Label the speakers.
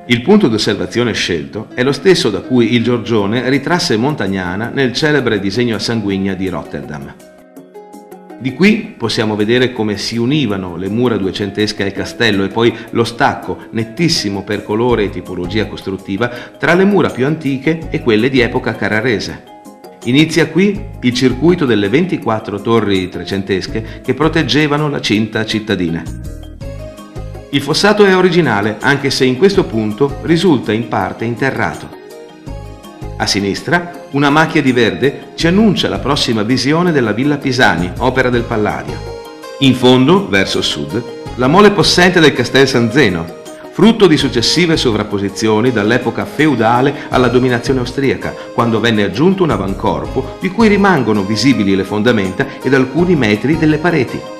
Speaker 1: Il punto d'osservazione scelto è lo stesso da cui il Giorgione ritrasse Montagnana nel celebre disegno a sanguigna di Rotterdam. Di qui possiamo vedere come si univano le mura duecentesche al castello e poi lo stacco, nettissimo per colore e tipologia costruttiva, tra le mura più antiche e quelle di epoca carrarese. Inizia qui il circuito delle 24 torri trecentesche che proteggevano la cinta cittadina. Il fossato è originale, anche se in questo punto risulta in parte interrato. A sinistra, una macchia di verde ci annuncia la prossima visione della Villa Pisani, opera del Palladio. In fondo, verso sud, la mole possente del Castel San Zeno, frutto di successive sovrapposizioni dall'epoca feudale alla dominazione austriaca, quando venne aggiunto un avancorpo di cui rimangono visibili le fondamenta ed alcuni metri delle pareti.